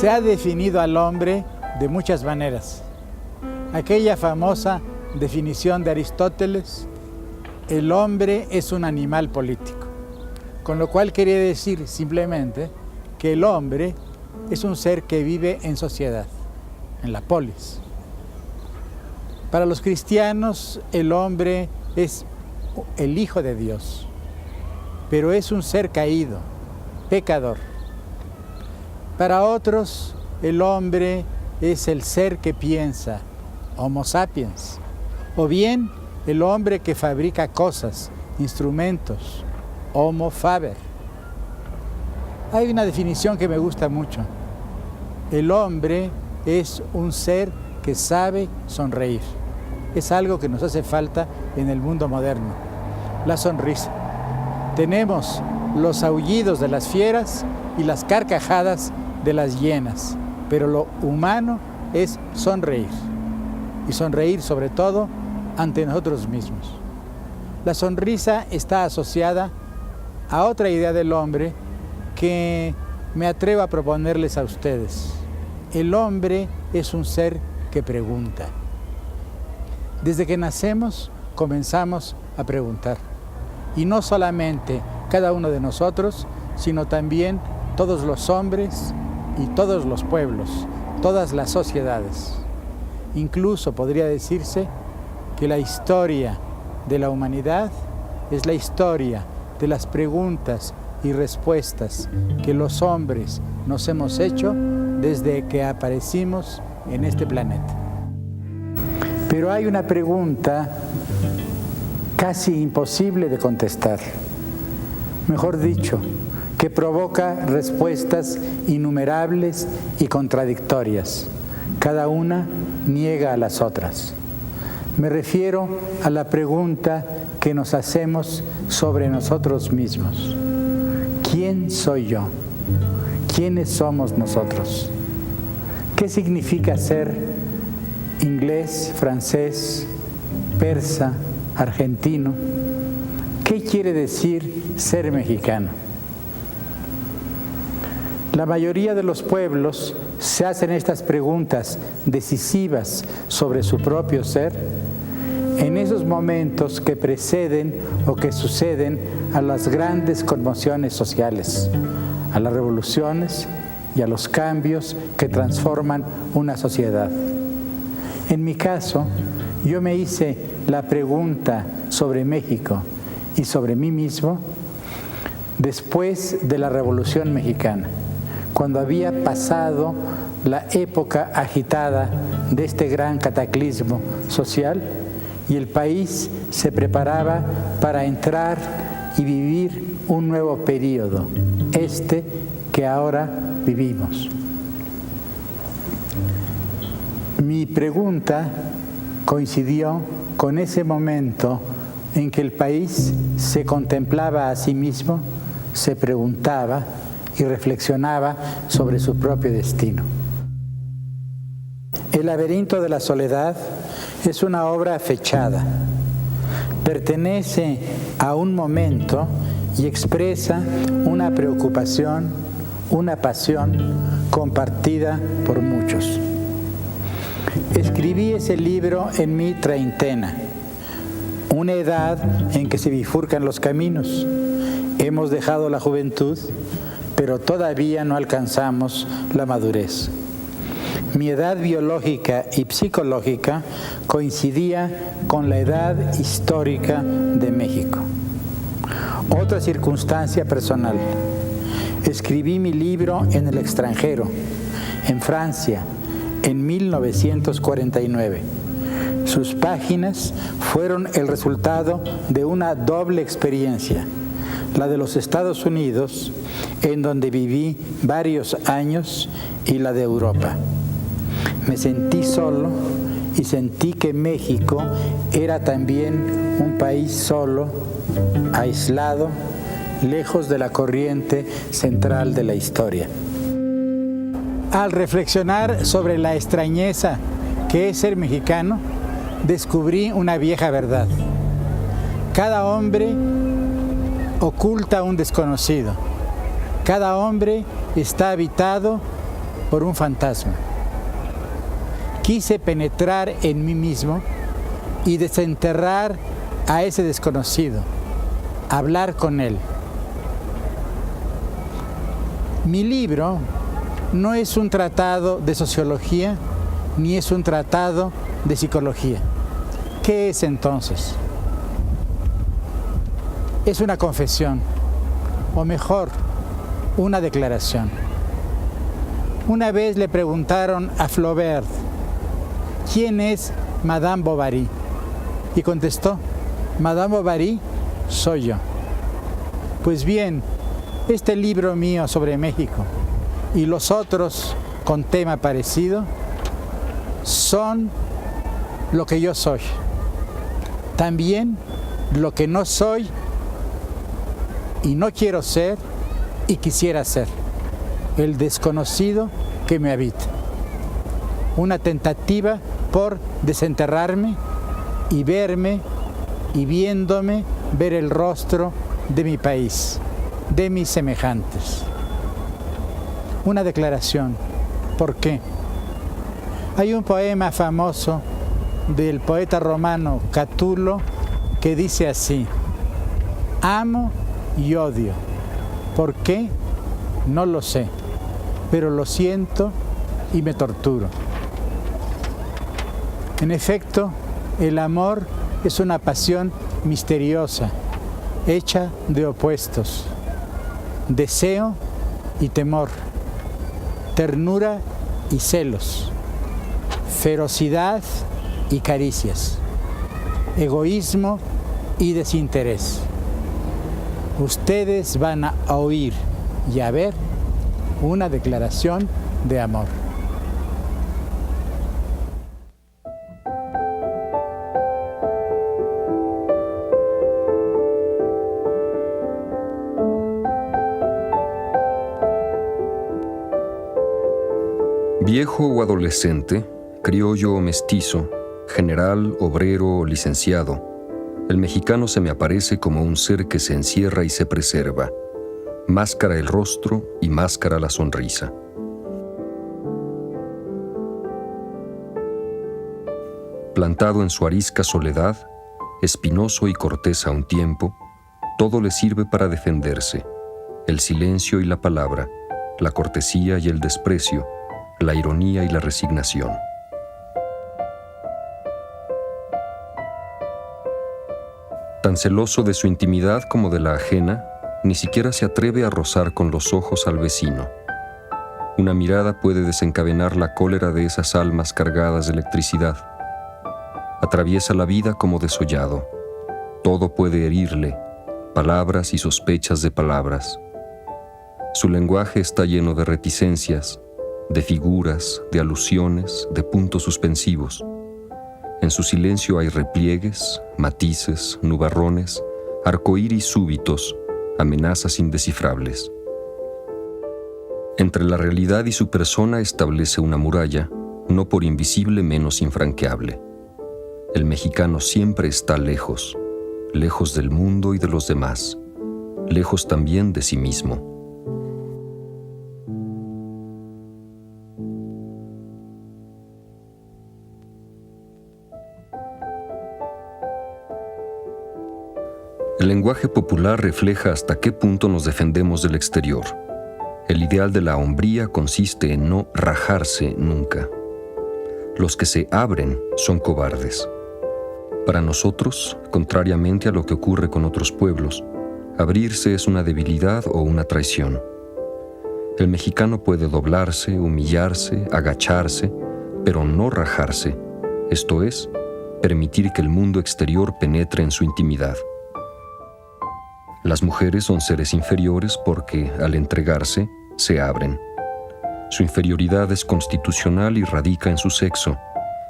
Se ha definido al hombre de muchas maneras. Aquella famosa definición de Aristóteles, el hombre es un animal político, con lo cual quería decir simplemente que el hombre es un ser que vive en sociedad, en la polis. Para los cristianos, el hombre es el Hijo de Dios, pero es un ser caído, pecador. Para otros, el hombre es el ser que piensa, Homo sapiens, o bien el hombre que fabrica cosas, instrumentos, Homo faber. Hay una definición que me gusta mucho. El hombre es un ser que sabe sonreír. Es algo que nos hace falta en el mundo moderno. La sonrisa. Tenemos los aullidos de las fieras y las carcajadas de las hienas, pero lo humano es sonreír, y sonreír sobre todo ante nosotros mismos. La sonrisa está asociada a otra idea del hombre que me atrevo a proponerles a ustedes. El hombre es un ser que pregunta. Desde que nacemos comenzamos a preguntar, y no solamente cada uno de nosotros, sino también todos los hombres y todos los pueblos, todas las sociedades. Incluso podría decirse que la historia de la humanidad es la historia de las preguntas y respuestas que los hombres nos hemos hecho desde que aparecimos en este planeta. Pero hay una pregunta casi imposible de contestar. Mejor dicho, que provoca respuestas innumerables y contradictorias. Cada una niega a las otras. Me refiero a la pregunta que nos hacemos sobre nosotros mismos. ¿Quién soy yo? ¿Quiénes somos nosotros? ¿Qué significa ser inglés, francés, persa, argentino? ¿Qué quiere decir ser mexicano? La mayoría de los pueblos se hacen estas preguntas decisivas sobre su propio ser en esos momentos que preceden o que suceden a las grandes conmociones sociales, a las revoluciones y a los cambios que transforman una sociedad. En mi caso, yo me hice la pregunta sobre México y sobre mí mismo después de la Revolución Mexicana, cuando había pasado la época agitada de este gran cataclismo social y el país se preparaba para entrar y vivir un nuevo periodo, este que ahora vivimos. Mi pregunta coincidió con ese momento en que el país se contemplaba a sí mismo, se preguntaba y reflexionaba sobre su propio destino. El laberinto de la soledad es una obra fechada. Pertenece a un momento y expresa una preocupación, una pasión compartida por muchos. Escribí ese libro en mi treintena, una edad en que se bifurcan los caminos. Hemos dejado la juventud, pero todavía no alcanzamos la madurez. Mi edad biológica y psicológica coincidía con la edad histórica de México. Otra circunstancia personal. Escribí mi libro en el extranjero, en Francia, en 1949. Sus páginas fueron el resultado de una doble experiencia, la de los Estados Unidos, en donde viví varios años, y la de Europa. Me sentí solo y sentí que México era también un país solo, aislado, lejos de la corriente central de la historia. Al reflexionar sobre la extrañeza que es ser mexicano, descubrí una vieja verdad. Cada hombre oculta un desconocido. Cada hombre está habitado por un fantasma. Quise penetrar en mí mismo y desenterrar a ese desconocido, hablar con él. Mi libro no es un tratado de sociología ni es un tratado de psicología. ¿Qué es entonces? Es una confesión, o mejor, una declaración. Una vez le preguntaron a Flaubert, ¿quién es Madame Bovary? Y contestó, Madame Bovary soy yo. Pues bien, este libro mío sobre México y los otros con tema parecido son lo que yo soy. También lo que no soy y no quiero ser y quisiera ser. El desconocido que me habita. Una tentativa por desenterrarme y verme y viéndome ver el rostro de mi país, de mis semejantes. Una declaración. ¿Por qué? Hay un poema famoso del poeta romano Catulo que dice así: amo y odio. ¿Por qué? No lo sé, pero lo siento y me torturo. En efecto, el amor es una pasión misteriosa, hecha de opuestos, deseo y temor, ternura y celos, ferocidad y caricias, egoísmo y desinterés. Ustedes van a oír y a ver una declaración de amor. Viejo o adolescente, criollo o mestizo, general, obrero o licenciado, el mexicano se me aparece como un ser que se encierra y se preserva. Máscara el rostro y máscara la sonrisa. Plantado en su arisca soledad, espinoso y cortés a un tiempo, todo le sirve para defenderse: el silencio y la palabra, la cortesía y el desprecio, la ironía y la resignación. Tan celoso de su intimidad como de la ajena, ni siquiera se atreve a rozar con los ojos al vecino. Una mirada puede desencadenar la cólera de esas almas cargadas de electricidad. Atraviesa la vida como desollado. Todo puede herirle, palabras y sospechas de palabras. Su lenguaje está lleno de reticencias, de figuras, de alusiones, de puntos suspensivos. En su silencio hay repliegues, matices, nubarrones, arcoíris súbitos, amenazas indescifrables. Entre la realidad y su persona establece una muralla, no por invisible menos infranqueable. El mexicano siempre está lejos, lejos del mundo y de los demás, lejos también de sí mismo. El lenguaje popular refleja hasta qué punto nos defendemos del exterior. El ideal de la hombría consiste en no rajarse nunca. Los que se abren son cobardes. Para nosotros, contrariamente a lo que ocurre con otros pueblos, abrirse es una debilidad o una traición. El mexicano puede doblarse, humillarse, agacharse, pero no rajarse, esto es, permitir que el mundo exterior penetre en su intimidad. Las mujeres son seres inferiores porque, al entregarse, se abren. Su inferioridad es constitucional y radica en su sexo,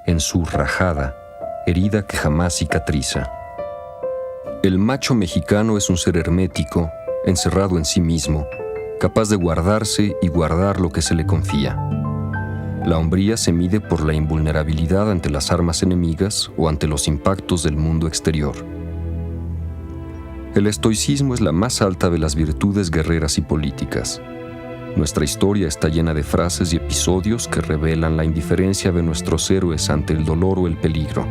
en su rajada, herida que jamás cicatriza. El macho mexicano es un ser hermético, encerrado en sí mismo, capaz de guardarse y guardar lo que se le confía. La hombría se mide por la invulnerabilidad ante las armas enemigas o ante los impactos del mundo exterior. El estoicismo es la más alta de las virtudes guerreras y políticas. Nuestra historia está llena de frases y episodios que revelan la indiferencia de nuestros héroes ante el dolor o el peligro.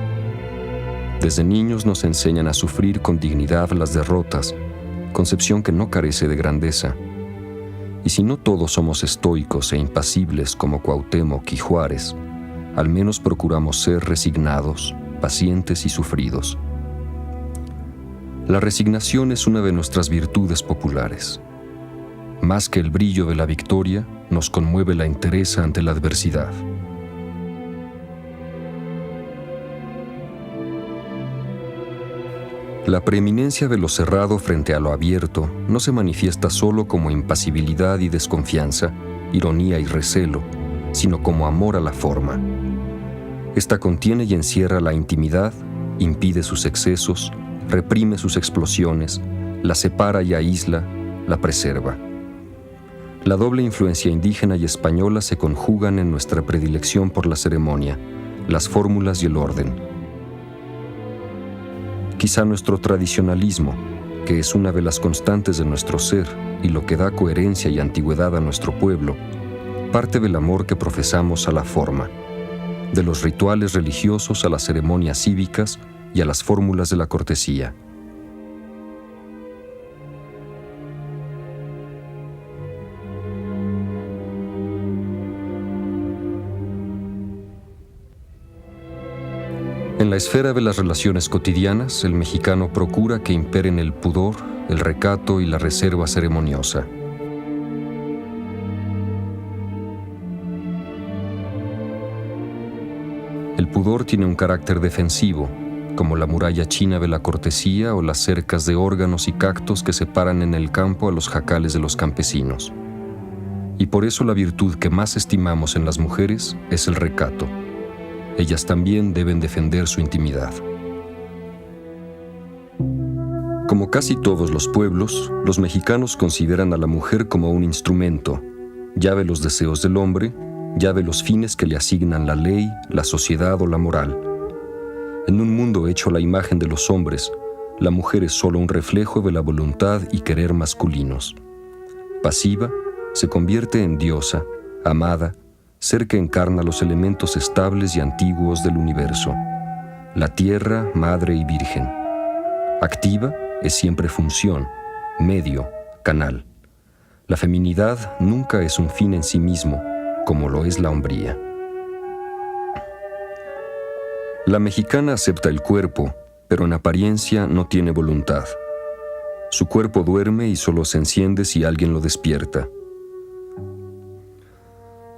Desde niños nos enseñan a sufrir con dignidad las derrotas, concepción que no carece de grandeza. Y si no todos somos estoicos e impasibles como Cuauhtémoc y Juárez, al menos procuramos ser resignados, pacientes y sufridos. La resignación es una de nuestras virtudes populares. Más que el brillo de la victoria, nos conmueve la entereza ante la adversidad. La preeminencia de lo cerrado frente a lo abierto no se manifiesta solo como impasibilidad y desconfianza, ironía y recelo, sino como amor a la forma. Esta contiene y encierra la intimidad, impide sus excesos, reprime sus explosiones, la separa y aísla, la preserva. La doble influencia indígena y española se conjugan en nuestra predilección por la ceremonia, las fórmulas y el orden. Quizá nuestro tradicionalismo, que es una de las constantes de nuestro ser y lo que da coherencia y antigüedad a nuestro pueblo, parte del amor que profesamos a la forma, de los rituales religiosos a las ceremonias cívicas y a las fórmulas de la cortesía. En la esfera de las relaciones cotidianas, el mexicano procura que imperen el pudor, el recato y la reserva ceremoniosa. El pudor tiene un carácter defensivo, como la muralla china de la cortesía o las cercas de órganos y cactos que separan en el campo a los jacales de los campesinos. Y por eso la virtud que más estimamos en las mujeres es el recato. Ellas también deben defender su intimidad. Como casi todos los pueblos, los mexicanos consideran a la mujer como un instrumento, ya de los deseos del hombre, ya de los fines que le asignan la ley, la sociedad o la moral. En un mundo hecho a la imagen de los hombres, la mujer es solo un reflejo de la voluntad y querer masculinos. Pasiva, se convierte en diosa, amada, ser que encarna los elementos estables y antiguos del universo, la tierra, madre y virgen. Activa es siempre función, medio, canal. La feminidad nunca es un fin en sí mismo, como lo es la hombría. La mexicana acepta el cuerpo, pero en apariencia no tiene voluntad. Su cuerpo duerme y solo se enciende si alguien lo despierta.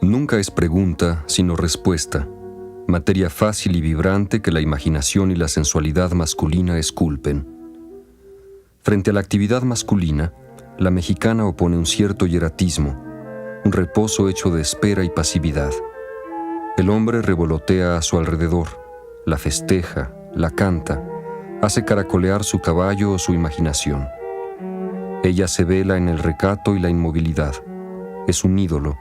Nunca es pregunta, sino respuesta, materia fácil y vibrante que la imaginación y la sensualidad masculina esculpen. Frente a la actividad masculina, la mexicana opone un cierto hieratismo, un reposo hecho de espera y pasividad. El hombre revolotea a su alrededor, la festeja, la canta, hace caracolear su caballo o su imaginación. Ella se vela en el recato y la inmovilidad. Es un ídolo.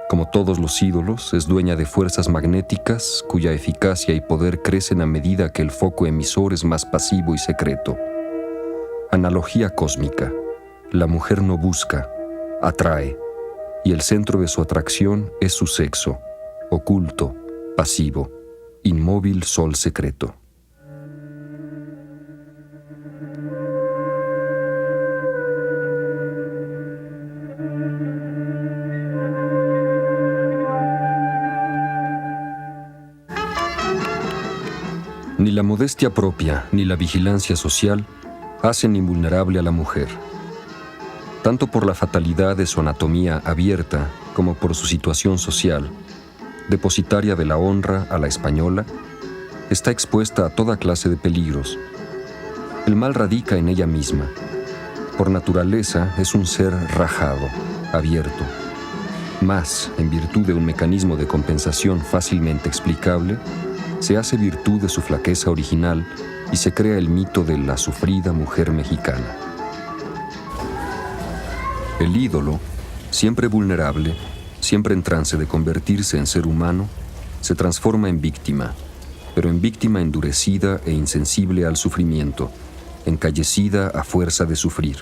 Como todos los ídolos, es dueña de fuerzas magnéticas cuya eficacia y poder crecen a medida que el foco emisor es más pasivo y secreto. Analogía cósmica. La mujer no busca, atrae, y el centro de su atracción es su sexo, oculto, pasivo, inmóvil sol secreto. Ni la modestia propia ni la vigilancia social hacen invulnerable a la mujer. Tanto por la fatalidad de su anatomía abierta como por su situación social, depositaria de la honra a la española, está expuesta a toda clase de peligros. El mal radica en ella misma. Por naturaleza es un ser rajado, abierto. Mas, en virtud de un mecanismo de compensación fácilmente explicable, se hace virtud de su flaqueza original y se crea el mito de la sufrida mujer mexicana. El ídolo, siempre vulnerable, siempre en trance de convertirse en ser humano, se transforma en víctima, pero en víctima endurecida e insensible al sufrimiento, encallecida a fuerza de sufrir.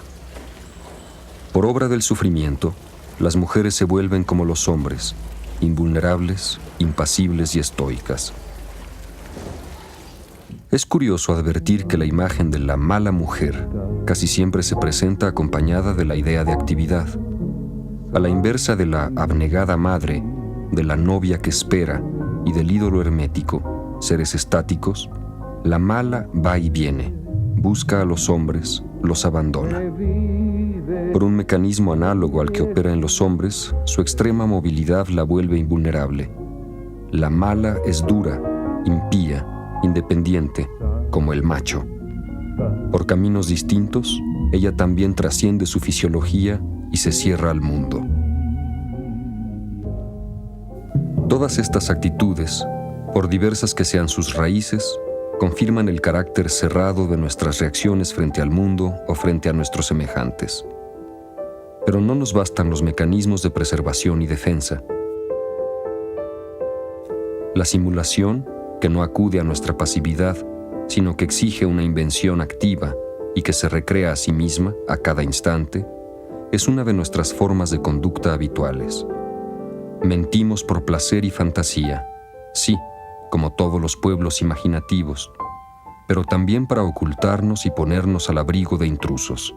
Por obra del sufrimiento, las mujeres se vuelven como los hombres, invulnerables, impasibles y estoicas. Es curioso advertir que la imagen de la mala mujer casi siempre se presenta acompañada de la idea de actividad, a la inversa de la abnegada madre, de la novia que espera y del ídolo hermético, seres estáticos. La mala va y viene, busca a los hombres, los abandona. Por un mecanismo análogo al que opera en los hombres, su extrema movilidad la vuelve invulnerable. La mala es dura, impía, independiente, como el macho. Por caminos distintos, ella también trasciende su fisiología y se cierra al mundo. Todas estas actitudes, por diversas que sean sus raíces, confirman el carácter cerrado de nuestras reacciones frente al mundo o frente a nuestros semejantes. Pero no nos bastan los mecanismos de preservación y defensa. La simulación, que no acude a nuestra pasividad, sino que exige una invención activa y que se recrea a sí misma a cada instante, es una de nuestras formas de conducta habituales. Mentimos por placer y fantasía, sí, como todos los pueblos imaginativos, pero también para ocultarnos y ponernos al abrigo de intrusos.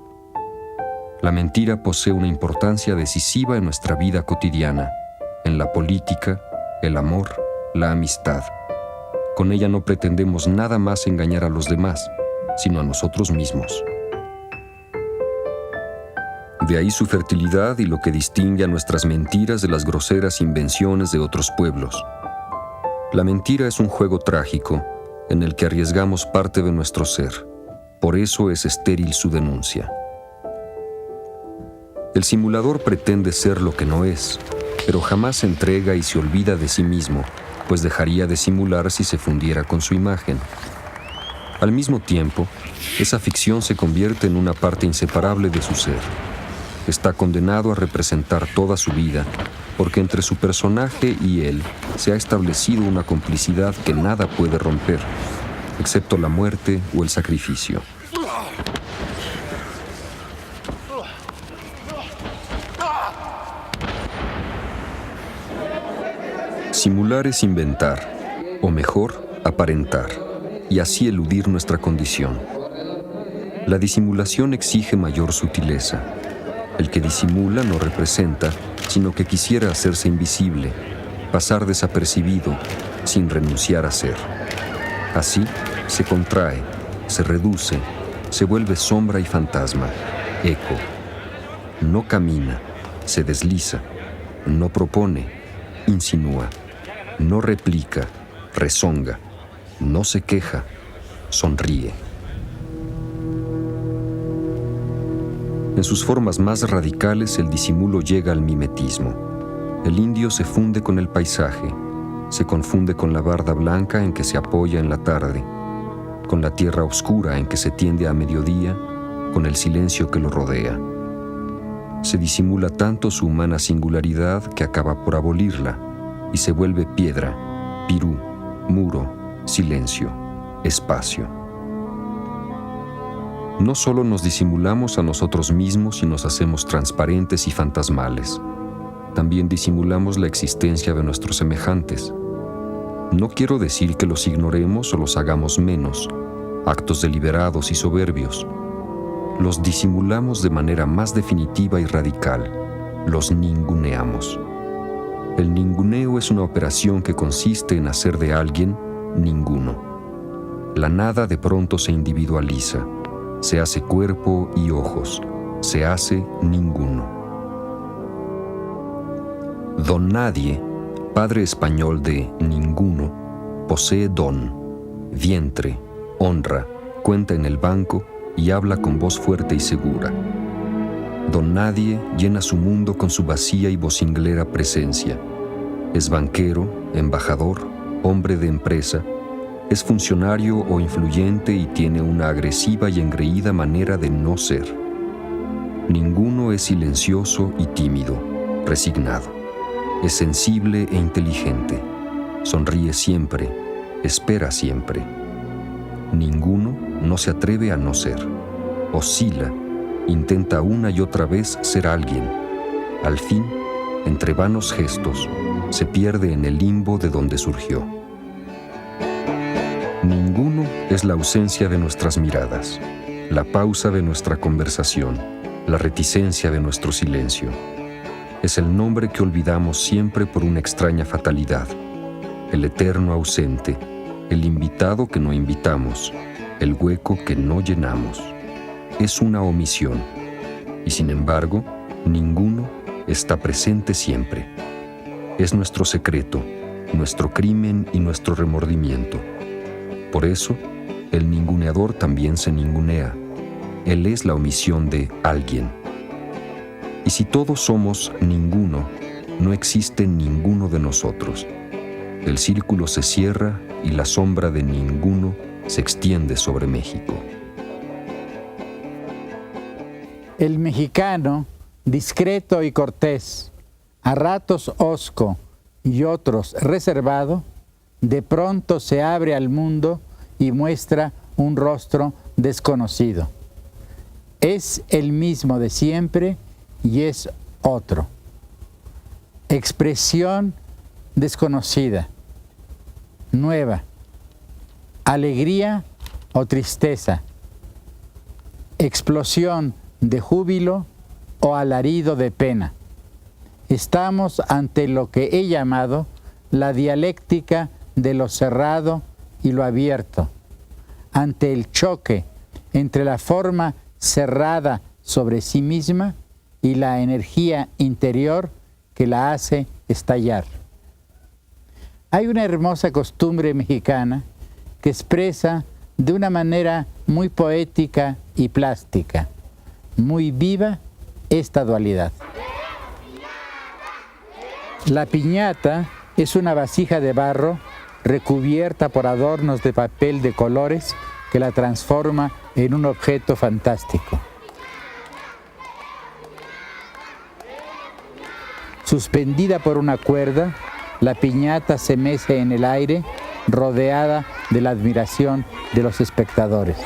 La mentira posee una importancia decisiva en nuestra vida cotidiana, en la política, el amor, la amistad. Con ella no pretendemos nada más engañar a los demás, sino a nosotros mismos. De ahí su fertilidad y lo que distingue a nuestras mentiras de las groseras invenciones de otros pueblos. La mentira es un juego trágico en el que arriesgamos parte de nuestro ser. Por eso es estéril su denuncia. El simulador pretende ser lo que no es, pero jamás se entrega y se olvida de sí mismo, pues dejaría de simular si se fundiera con su imagen. Al mismo tiempo, esa ficción se convierte en una parte inseparable de su ser. Está condenado a representar toda su vida, porque entre su personaje y él se ha establecido una complicidad que nada puede romper, excepto la muerte o el sacrificio. Simular es inventar, o mejor, aparentar, y así eludir nuestra condición. La disimulación exige mayor sutileza. El que disimula no representa, sino que quisiera hacerse invisible, pasar desapercibido, sin renunciar a ser. Así, se contrae, se reduce, se vuelve sombra y fantasma, eco. No camina, se desliza, no propone, insinúa. No replica, rezonga, no se queja, sonríe. En sus formas más radicales, el disimulo llega al mimetismo. El indio se funde con el paisaje, se confunde con la barda blanca en que se apoya en la tarde, con la tierra oscura en que se tiende a mediodía, con el silencio que lo rodea. Se disimula tanto su humana singularidad que acaba por abolirla, y se vuelve piedra, pirú, muro, silencio, espacio. No solo nos disimulamos a nosotros mismos y nos hacemos transparentes y fantasmales, también disimulamos la existencia de nuestros semejantes. No quiero decir que los ignoremos o los hagamos menos, actos deliberados y soberbios. Los disimulamos de manera más definitiva y radical, los ninguneamos. El ninguneo es una operación que consiste en hacer de alguien ninguno. La nada de pronto se individualiza, se hace cuerpo y ojos, se hace ninguno. Don Nadie, padre español de ninguno, posee don, vientre, honra, cuenta en el banco y habla con voz fuerte y segura. Don Nadie llena su mundo con su vacía y vocinglera presencia. Es banquero, embajador, hombre de empresa, es funcionario o influyente y tiene una agresiva y engreída manera de no ser. Ninguno es silencioso y tímido, resignado. Es sensible e inteligente. Sonríe siempre, espera siempre. Ninguno no se atreve a no ser. Oscila, intenta una y otra vez ser alguien. Al fin, entre vanos gestos, se pierde en el limbo de donde surgió. Ninguno es la ausencia de nuestras miradas, la pausa de nuestra conversación, la reticencia de nuestro silencio. Es el nombre que olvidamos siempre por una extraña fatalidad, el eterno ausente, el invitado que no invitamos, el hueco que no llenamos. Es una omisión, y sin embargo, ninguno está presente siempre. Es nuestro secreto, nuestro crimen y nuestro remordimiento. Por eso, el ninguneador también se ningunea. Él es la omisión de alguien. Y si todos somos ninguno, no existe ninguno de nosotros. El círculo se cierra y la sombra de ninguno se extiende sobre México. El mexicano, discreto y cortés, a ratos hosco y otros reservado, de pronto se abre al mundo y muestra un rostro desconocido. Es el mismo de siempre y es otro. Expresión desconocida, nueva, alegría o tristeza, explosión de júbilo o alarido de pena. Estamos ante lo que he llamado la dialéctica de lo cerrado y lo abierto, ante el choque entre la forma cerrada sobre sí misma y la energía interior que la hace estallar. Hay una hermosa costumbre mexicana que expresa de una manera muy poética y plástica, muy viva, esta dualidad. La piñata es una vasija de barro recubierta por adornos de papel de colores que la transforma en un objeto fantástico. Suspendida por una cuerda, la piñata se mece en el aire, rodeada de la admiración de los espectadores.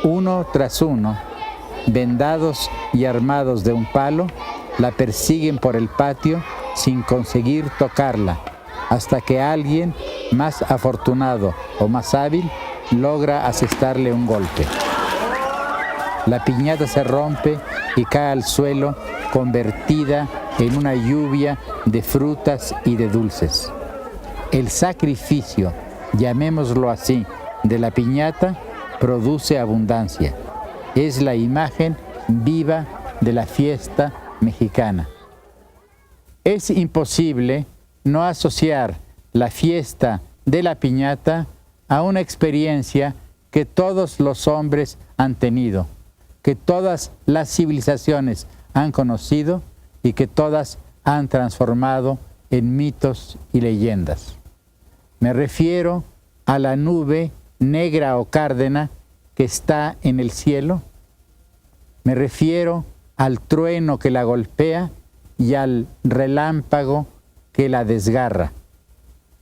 Uno tras uno, vendados y armados de un palo, la persiguen por el patio sin conseguir tocarla, hasta que alguien más afortunado o más hábil logra asestarle un golpe. La piñata se rompe y cae al suelo, convertida en una lluvia de frutas y de dulces. El sacrificio, llamémoslo así, de la piñata produce abundancia. Es la imagen viva de la fiesta mexicana. Es imposible no asociar la fiesta de la piñata a una experiencia que todos los hombres han tenido, que todas las civilizaciones han conocido y que todas han transformado en mitos y leyendas. Me refiero a la nube negra o cárdena que está en el cielo. Me refiero al trueno que la golpea y al relámpago que la desgarra,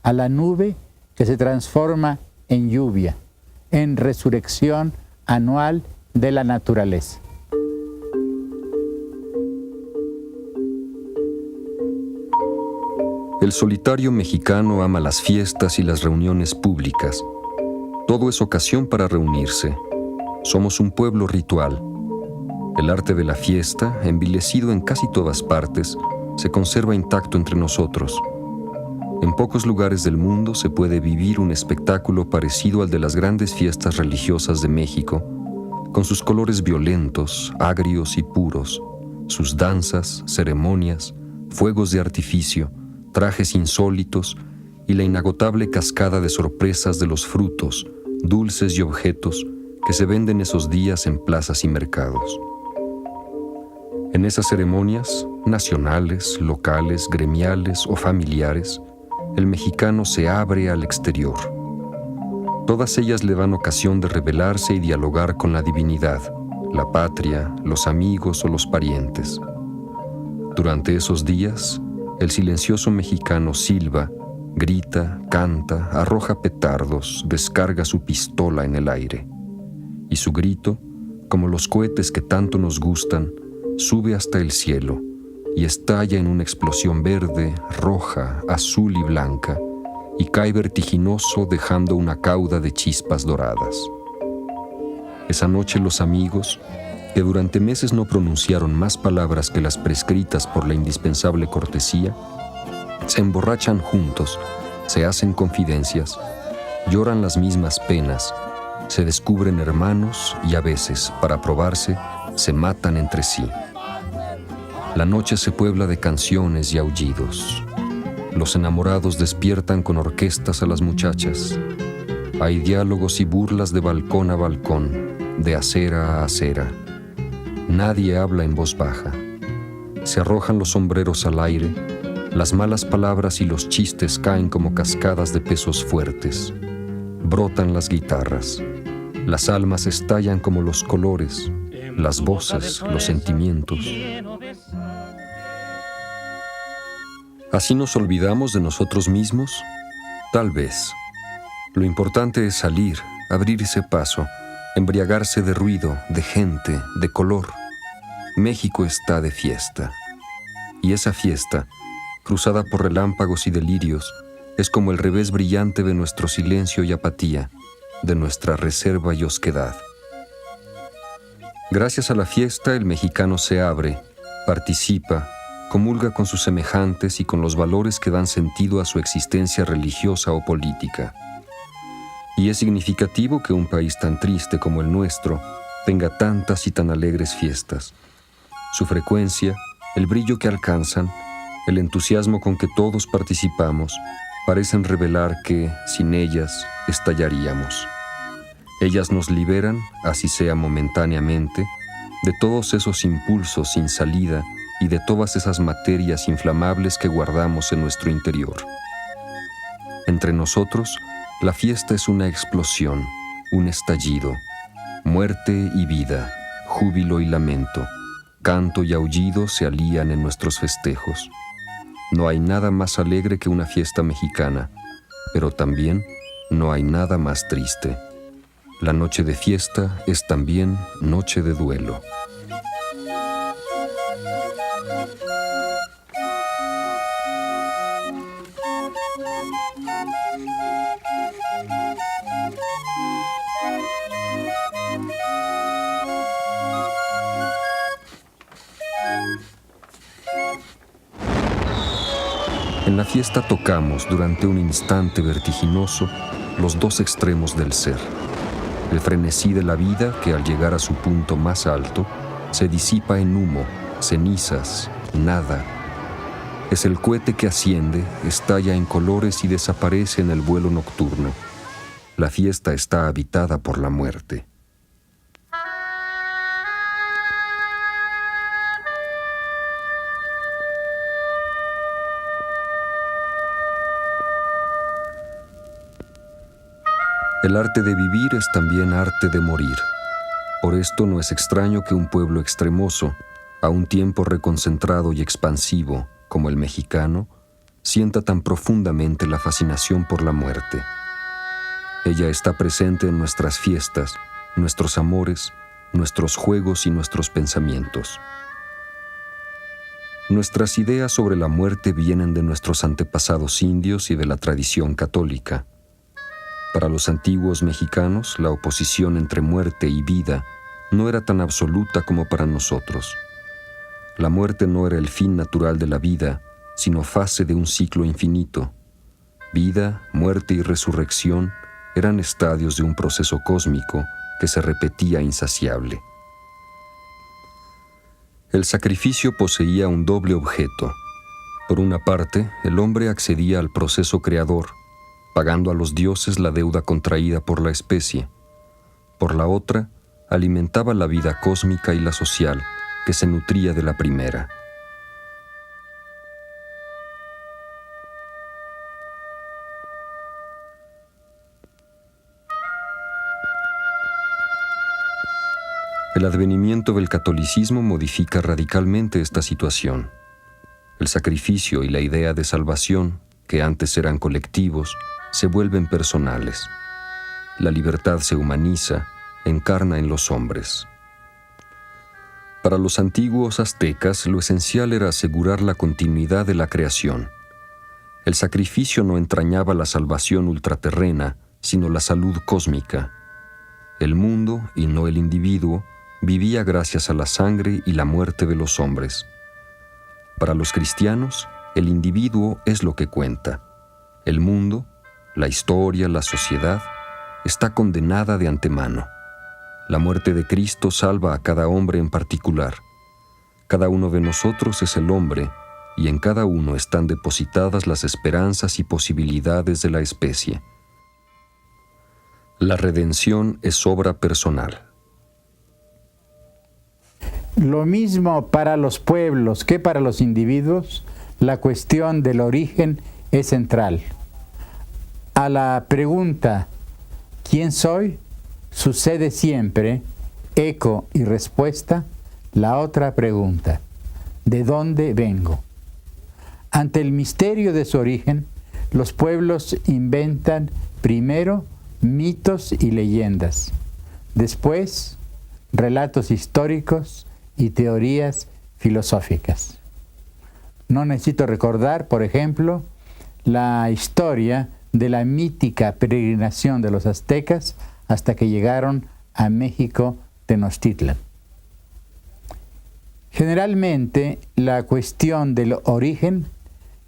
a la nube que se transforma en lluvia, en resurrección anual de la naturaleza. El solitario mexicano ama las fiestas y las reuniones públicas, Todo es ocasión para reunirse. Somos un pueblo ritual. El arte de la fiesta, envilecido en casi todas partes, se conserva intacto entre nosotros. En pocos lugares del mundo se puede vivir un espectáculo parecido al de las grandes fiestas religiosas de México, con sus colores violentos, agrios y puros, sus danzas, ceremonias, fuegos de artificio, trajes insólitos y la inagotable cascada de sorpresas de los frutos, dulces y objetos que se venden esos días en plazas y mercados. En esas ceremonias, nacionales, locales, gremiales o familiares, el mexicano se abre al exterior. Todas ellas le dan ocasión de revelarse y dialogar con la divinidad, la patria, los amigos o los parientes. Durante esos días, el silencioso mexicano silba, grita, canta, arroja petardos, descarga su pistola en el aire. Y su grito, como los cohetes que tanto nos gustan, sube hasta el cielo y estalla en una explosión verde, roja, azul y blanca, y cae vertiginoso dejando una cauda de chispas doradas. Esa noche los amigos, que durante meses no pronunciaron más palabras que las prescritas por la indispensable cortesía, se emborrachan juntos, se hacen confidencias, lloran las mismas penas, se descubren hermanos y a veces, para probarse, se matan entre sí. La noche se puebla de canciones y aullidos. Los enamorados despiertan con orquestas a las muchachas. Hay diálogos y burlas de balcón a balcón, de acera a acera. Nadie habla en voz baja. Se arrojan los sombreros al aire. Las malas palabras y los chistes caen como cascadas de pesos fuertes. Brotan las guitarras. Las almas estallan como los colores, las voces, los sentimientos. ¿Así nos olvidamos de nosotros mismos? Tal vez. Lo importante es salir, abrirse paso, embriagarse de ruido, de gente, de color. México está de fiesta. Y esa fiesta, cruzada por relámpagos y delirios, es como el revés brillante de nuestro silencio y apatía, de nuestra reserva y osquedad. Gracias a la fiesta, el mexicano se abre, participa, comulga con sus semejantes y con los valores que dan sentido a su existencia religiosa o política. Y es significativo que un país tan triste como el nuestro tenga tantas y tan alegres fiestas. Su frecuencia, el brillo que alcanzan, el entusiasmo con que todos participamos, parecen revelar que, sin ellas, estallaríamos. Ellas nos liberan, así sea momentáneamente, de todos esos impulsos sin salida y de todas esas materias inflamables que guardamos en nuestro interior. Entre nosotros, la fiesta es una explosión, un estallido, muerte y vida, júbilo y lamento, canto y aullido se alían en nuestros festejos. No hay nada más alegre que una fiesta mexicana, pero también no hay nada más triste. La noche de fiesta es también noche de duelo. En la fiesta tocamos, durante un instante vertiginoso, los dos extremos del ser. El frenesí de la vida que al llegar a su punto más alto, se disipa en humo, cenizas, nada. Es el cohete que asciende, estalla en colores y desaparece en el vuelo nocturno. La fiesta está habitada por la muerte. El arte de vivir es también arte de morir. Por esto no es extraño que un pueblo extremoso, a un tiempo reconcentrado y expansivo como el mexicano, sienta tan profundamente la fascinación por la muerte. Ella está presente en nuestras fiestas, nuestros amores, nuestros juegos y nuestros pensamientos. Nuestras ideas sobre la muerte vienen de nuestros antepasados indios y de la tradición católica. Para los antiguos mexicanos, la oposición entre muerte y vida no era tan absoluta como para nosotros. La muerte no era el fin natural de la vida, sino fase de un ciclo infinito. Vida, muerte y resurrección eran estadios de un proceso cósmico que se repetía insaciable. El sacrificio poseía un doble objeto. Por una parte, el hombre accedía al proceso creador, pagando a los dioses la deuda contraída por la especie. Por la otra, alimentaba la vida cósmica y la social, que se nutría de la primera. El advenimiento del catolicismo modifica radicalmente esta situación. El sacrificio y la idea de salvación, que antes eran colectivos, se vuelven personales. La libertad se humaniza, encarna en los hombres. Para los antiguos aztecas, lo esencial era asegurar la continuidad de la creación. El sacrificio no entrañaba la salvación ultraterrena, sino la salud cósmica. El mundo, y no el individuo, vivía gracias a la sangre y la muerte de los hombres. Para los cristianos, el individuo es lo que cuenta. El mundo, la historia, la sociedad, está condenada de antemano. La muerte de Cristo salva a cada hombre en particular. Cada uno de nosotros es el hombre, y en cada uno están depositadas las esperanzas y posibilidades de la especie. La redención es obra personal. Lo mismo para los pueblos que para los individuos, la cuestión del origen es central. A la pregunta ¿quién soy?, sucede siempre, eco y respuesta, la otra pregunta: ¿de dónde vengo? Ante el misterio de su origen, los pueblos inventan primero mitos y leyendas, después relatos históricos y teorías filosóficas. No necesito recordar, por ejemplo, la historia de la mítica peregrinación de los aztecas hasta que llegaron a México Tenochtitlan. Generalmente, la cuestión del origen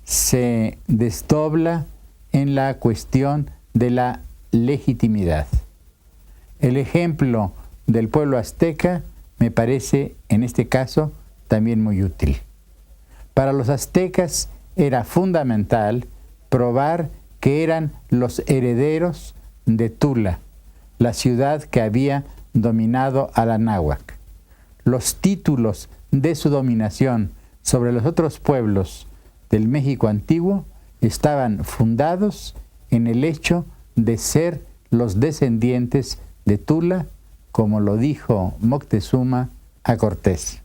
se desdobla en la cuestión de la legitimidad. El ejemplo del pueblo azteca me parece, en este caso, también muy útil. Para los aztecas era fundamental probar que eran los herederos de Tula, la ciudad que había dominado a la náhuatl. Los títulos de su dominación sobre los otros pueblos del México antiguo estaban fundados en el hecho de ser los descendientes de Tula, como lo dijo Moctezuma a Cortés.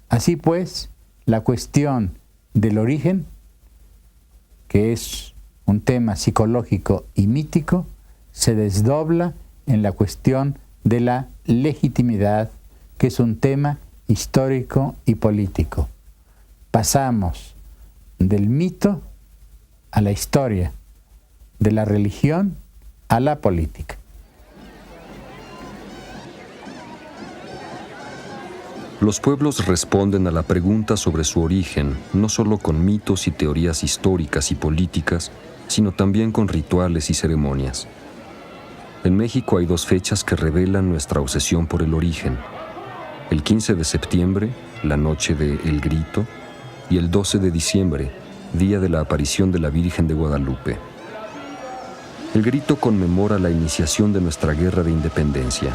Así pues, la cuestión del origen, que es un tema psicológico y mítico, se desdobla en la cuestión de la legitimidad, que es un tema histórico y político. Pasamos del mito a la historia, de la religión a la política. Los pueblos responden a la pregunta sobre su origen no solo con mitos y teorías históricas y políticas, sino también con rituales y ceremonias. En México hay dos fechas que revelan nuestra obsesión por el origen: el 15 de septiembre, la noche de El Grito, y el 12 de diciembre, día de la aparición de la Virgen de Guadalupe. El Grito conmemora la iniciación de nuestra guerra de independencia,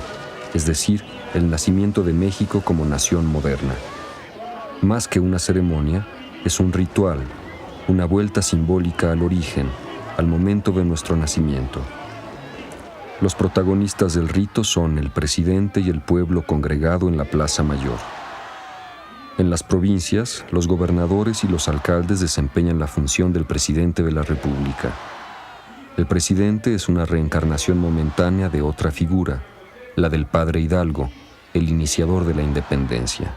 es decir, el nacimiento de México como nación moderna. Más que una ceremonia, es un ritual, una vuelta simbólica al origen, al momento de nuestro nacimiento. Los protagonistas del rito son el presidente y el pueblo congregado en la Plaza Mayor. En las provincias, los gobernadores y los alcaldes desempeñan la función del presidente de la República. El presidente es una reencarnación momentánea de otra figura, la del padre Hidalgo, el iniciador de la independencia.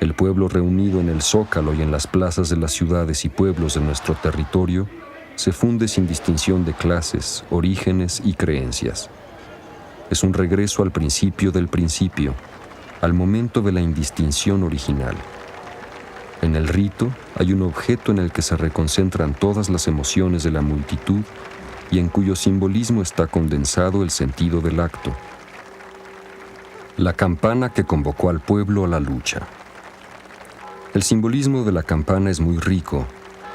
El pueblo reunido en el Zócalo y en las plazas de las ciudades y pueblos de nuestro territorio se funde sin distinción de clases, orígenes y creencias. Es un regreso al principio del principio, al momento de la indistinción original. En el rito hay un objeto en el que se reconcentran todas las emociones de la multitud y en cuyo simbolismo está condensado el sentido del acto. La campana que convocó al pueblo a la lucha. El simbolismo de la campana es muy rico.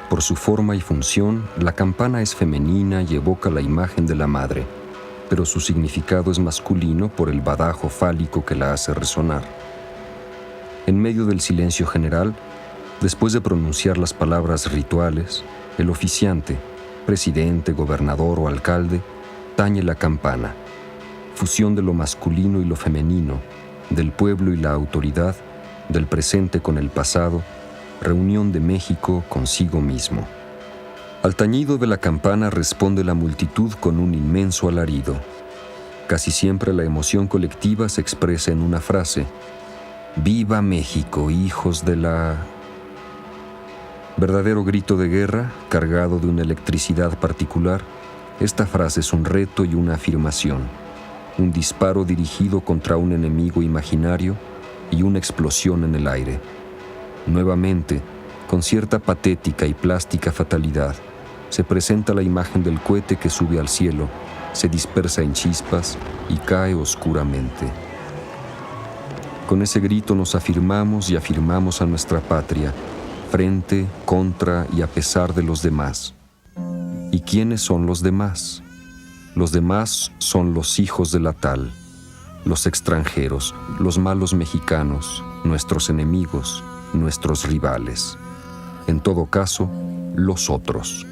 Por su forma y función, la campana es femenina y evoca la imagen de la madre, pero su significado es masculino por el badajo fálico que la hace resonar. En medio del silencio general, después de pronunciar las palabras rituales, el oficiante, presidente, gobernador o alcalde, tañe la campana, fusión de lo masculino y lo femenino, del pueblo y la autoridad, del presente con el pasado, reunión de México consigo mismo. Al tañido de la campana responde la multitud con un inmenso alarido. Casi siempre la emoción colectiva se expresa en una frase: ¡Viva México, hijos de la...! Verdadero grito de guerra, cargado de una electricidad particular, esta frase es un reto y una afirmación, un disparo dirigido contra un enemigo imaginario y una explosión en el aire. Nuevamente, con cierta patética y plástica fatalidad, se presenta la imagen del cohete que sube al cielo, se dispersa en chispas y cae oscuramente. Con ese grito nos afirmamos y afirmamos a nuestra patria, frente, contra y a pesar de los demás. ¿Y quiénes son los demás? Los demás son los hijos de la tal, los extranjeros, los malos mexicanos, nuestros enemigos, nuestros rivales. En todo caso, los otros.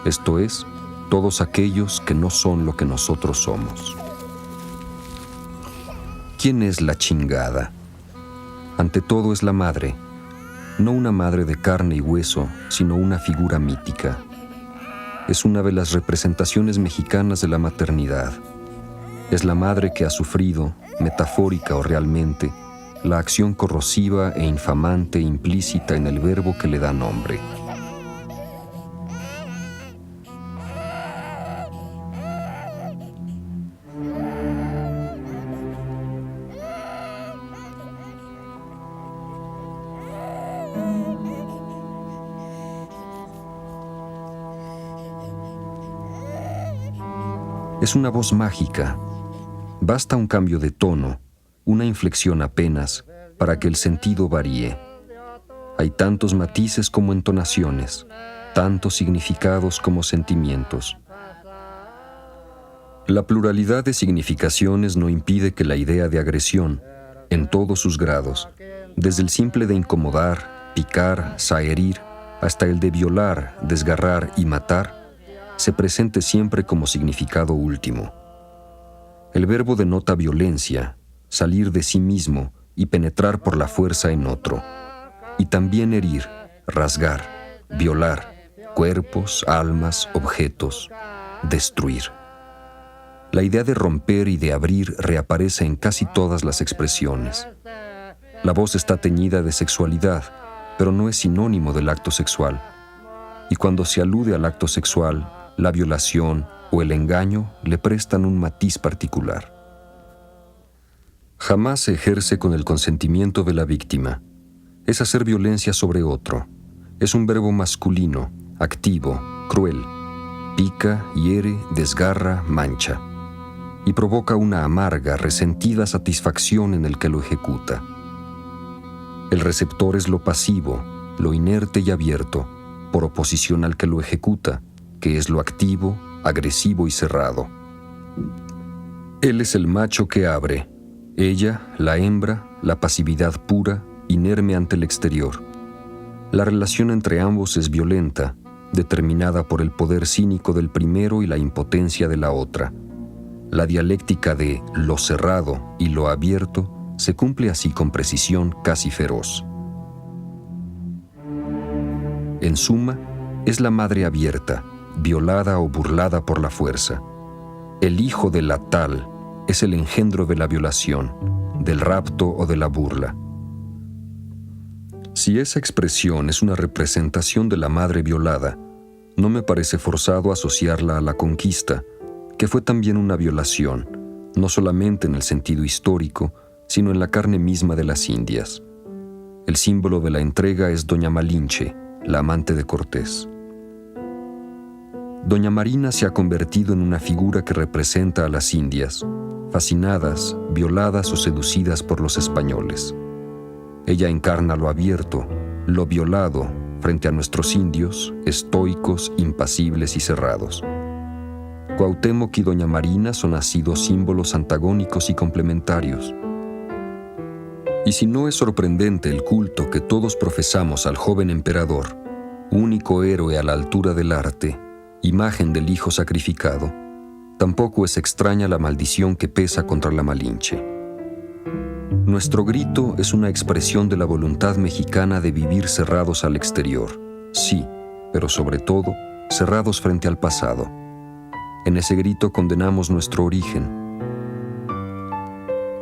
Esto es, todos aquellos que no son lo que nosotros somos. ¿Quién es la chingada? Ante todo es la madre, no una madre de carne y hueso, sino una figura mítica. Es una de las representaciones mexicanas de la maternidad. Es la madre que ha sufrido, metafórica o realmente, la acción corrosiva e infamante implícita en el verbo que le da nombre. Es una voz mágica. Basta un cambio de tono, una inflexión apenas, para que el sentido varíe. Hay tantos matices como entonaciones, tantos significados como sentimientos. La pluralidad de significaciones no impide que la idea de agresión, en todos sus grados, desde el simple de incomodar, picar, saherir, hasta el de violar, desgarrar y matar, se presente siempre como significado último. El verbo denota violencia, salir de sí mismo y penetrar por la fuerza en otro. Y también herir, rasgar, violar, cuerpos, almas, objetos, destruir. La idea de romper y de abrir reaparece en casi todas las expresiones. La voz está teñida de sexualidad, pero no es sinónimo del acto sexual. Y cuando se alude al acto sexual, la violación o el engaño le prestan un matiz particular. Jamás se ejerce con el consentimiento de la víctima. Es hacer violencia sobre otro. Es un verbo masculino, activo, cruel. Pica, hiere, desgarra, mancha. Y provoca una amarga, resentida satisfacción en el que lo ejecuta. El receptor es lo pasivo, lo inerte y abierto, por oposición al que lo ejecuta, que es lo activo, agresivo y cerrado. Él es el macho que abre, ella, la hembra, la pasividad pura, inerme ante el exterior. La relación entre ambos es violenta, determinada por el poder cínico del primero y la impotencia de la otra. La dialéctica de lo cerrado y lo abierto se cumple así con precisión casi feroz. En suma, es la madre abierta, violada o burlada por la fuerza. El hijo de la tal es el engendro de la violación, del rapto o de la burla. Si esa expresión es una representación de la madre violada, no me parece forzado asociarla a la conquista, que fue también una violación, no solamente en el sentido histórico, sino en la carne misma de las Indias. El símbolo de la entrega es Doña Malinche, la amante de Cortés. Doña Marina se ha convertido en una figura que representa a las Indias, fascinadas, violadas o seducidas por los españoles. Ella encarna lo abierto, lo violado, frente a nuestros indios, estoicos, impasibles y cerrados. Cuauhtémoc y Doña Marina son así dos símbolos antagónicos y complementarios. Y si no es sorprendente el culto que todos profesamos al joven emperador, único héroe a la altura del arte, imagen del hijo sacrificado, tampoco es extraña la maldición que pesa contra la Malinche. Nuestro grito es una expresión de la voluntad mexicana de vivir cerrados al exterior, sí, pero sobre todo, cerrados frente al pasado. En ese grito condenamos nuestro origen.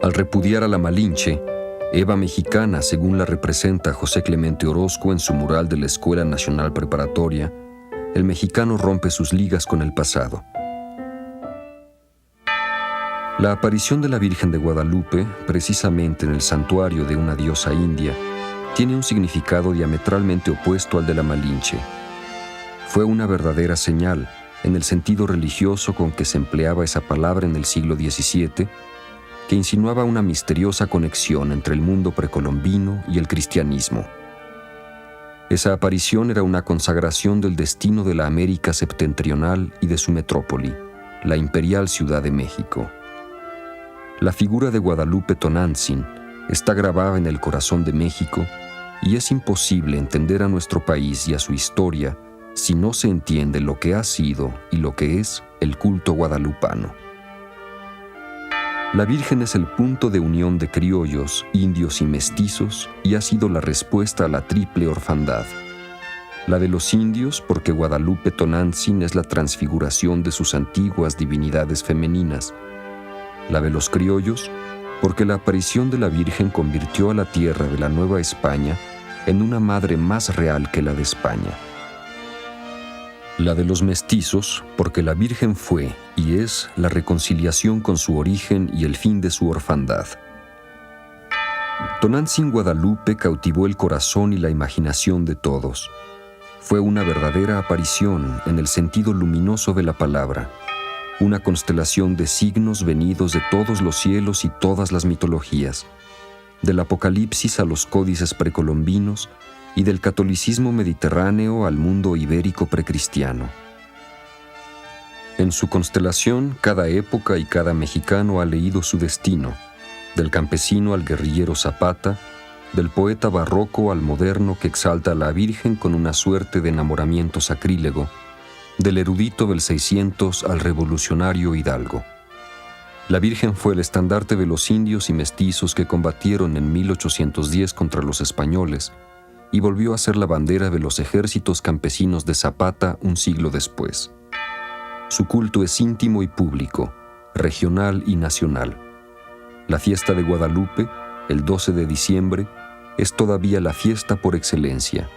Al repudiar a la Malinche, Eva mexicana, según la representa José Clemente Orozco en su mural de la Escuela Nacional Preparatoria, el mexicano rompe sus ligas con el pasado. La aparición de la Virgen de Guadalupe, precisamente en el santuario de una diosa india, tiene un significado diametralmente opuesto al de la Malinche. Fue una verdadera señal, en el sentido religioso con que se empleaba esa palabra en el siglo XVII, que insinuaba una misteriosa conexión entre el mundo precolombino y el cristianismo. Esa aparición era una consagración del destino de la América septentrional y de su metrópoli, la imperial Ciudad de México. La figura de Guadalupe Tonantzin está grabada en el corazón de México y es imposible entender a nuestro país y a su historia si no se entiende lo que ha sido y lo que es el culto guadalupano. La Virgen es el punto de unión de criollos, indios y mestizos y ha sido la respuesta a la triple orfandad. La de los indios porque Guadalupe Tonantzin es la transfiguración de sus antiguas divinidades femeninas. La de los criollos porque la aparición de la Virgen convirtió a la tierra de la Nueva España en una madre más real que la de España. La de los mestizos, porque la Virgen fue y es la reconciliación con su origen y el fin de su orfandad. Tonantzin Guadalupe cautivó el corazón y la imaginación de todos. Fue una verdadera aparición en el sentido luminoso de la palabra, una constelación de signos venidos de todos los cielos y todas las mitologías, del Apocalipsis a los códices precolombinos y del catolicismo mediterráneo al mundo ibérico precristiano. En su constelación, cada época y cada mexicano ha leído su destino, del campesino al guerrillero Zapata, del poeta barroco al moderno que exalta a la Virgen con una suerte de enamoramiento sacrílego, del erudito del 600 al revolucionario Hidalgo. La Virgen fue el estandarte de los indios y mestizos que combatieron en 1810 contra los españoles, y volvió a ser la bandera de los ejércitos campesinos de Zapata un siglo después. Su culto es íntimo y público, regional y nacional. La fiesta de Guadalupe, el 12 de diciembre, es todavía la fiesta por excelencia,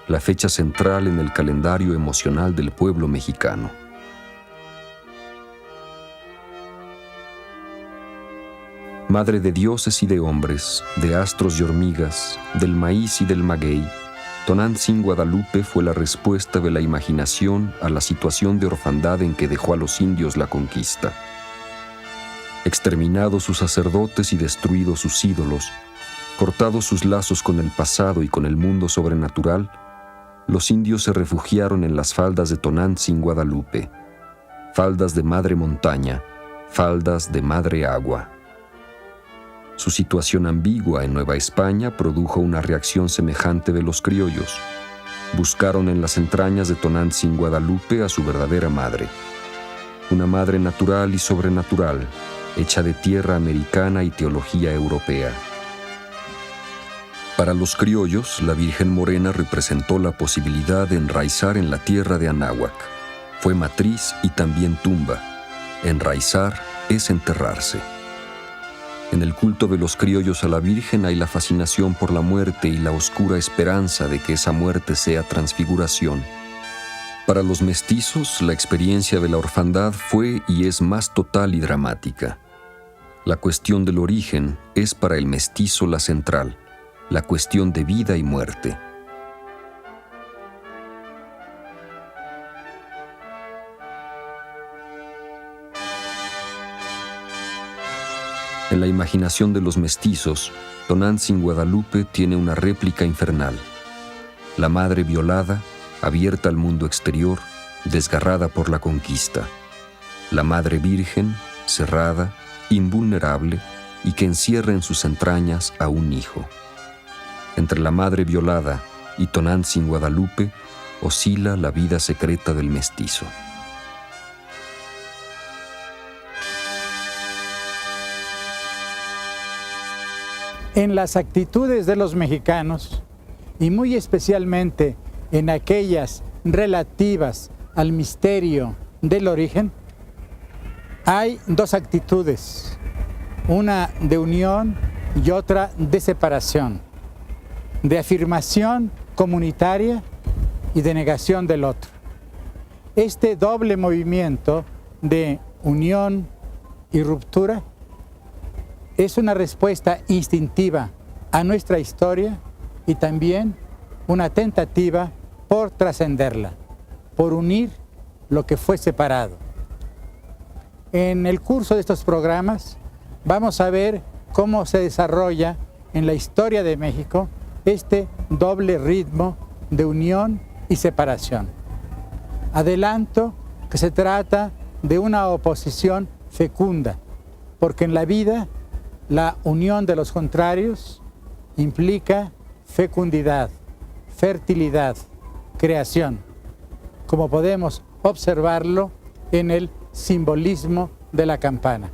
la fecha central en el calendario emocional del pueblo mexicano. Madre de dioses y de hombres, de astros y hormigas, del maíz y del maguey, Tonantzin Guadalupe fue la respuesta de la imaginación a la situación de orfandad en que dejó a los indios la conquista. Exterminados sus sacerdotes y destruidos sus ídolos, cortados sus lazos con el pasado y con el mundo sobrenatural, los indios se refugiaron en las faldas de Tonantzin Guadalupe, faldas de madre montaña, faldas de madre agua. Su situación ambigua en Nueva España produjo una reacción semejante de los criollos. Buscaron en las entrañas de Tonantzin Guadalupe a su verdadera madre, una madre natural y sobrenatural, hecha de tierra americana y teología europea. Para los criollos, la Virgen Morena representó la posibilidad de enraizar en la tierra de Anáhuac. Fue matriz y también tumba. Enraizar es enterrarse. En el culto de los criollos a la Virgen hay la fascinación por la muerte y la oscura esperanza de que esa muerte sea transfiguración. Para los mestizos, la experiencia de la orfandad fue y es más total y dramática. La cuestión del origen es para el mestizo la central, la cuestión de vida y muerte. En la imaginación de los mestizos, Tonantzin Guadalupe tiene una réplica infernal. La madre violada, abierta al mundo exterior, desgarrada por la conquista. La madre virgen, cerrada, invulnerable y que encierra en sus entrañas a un hijo. Entre la madre violada y Tonantzin Guadalupe oscila la vida secreta del mestizo. En las actitudes de los mexicanos, y muy especialmente en aquellas relativas al misterio del origen, hay dos actitudes, una de unión y otra de separación, de afirmación comunitaria y de negación del otro. Este doble movimiento de unión y ruptura es una respuesta instintiva a nuestra historia y también una tentativa por trascenderla, por unir lo que fue separado. En el curso de estos programas vamos a ver cómo se desarrolla en la historia de México este doble ritmo de unión y separación. Adelanto que se trata de una oposición fecunda, porque en la vida la unión de los contrarios implica fecundidad, fertilidad, creación, como podemos observarlo en el simbolismo de la campana.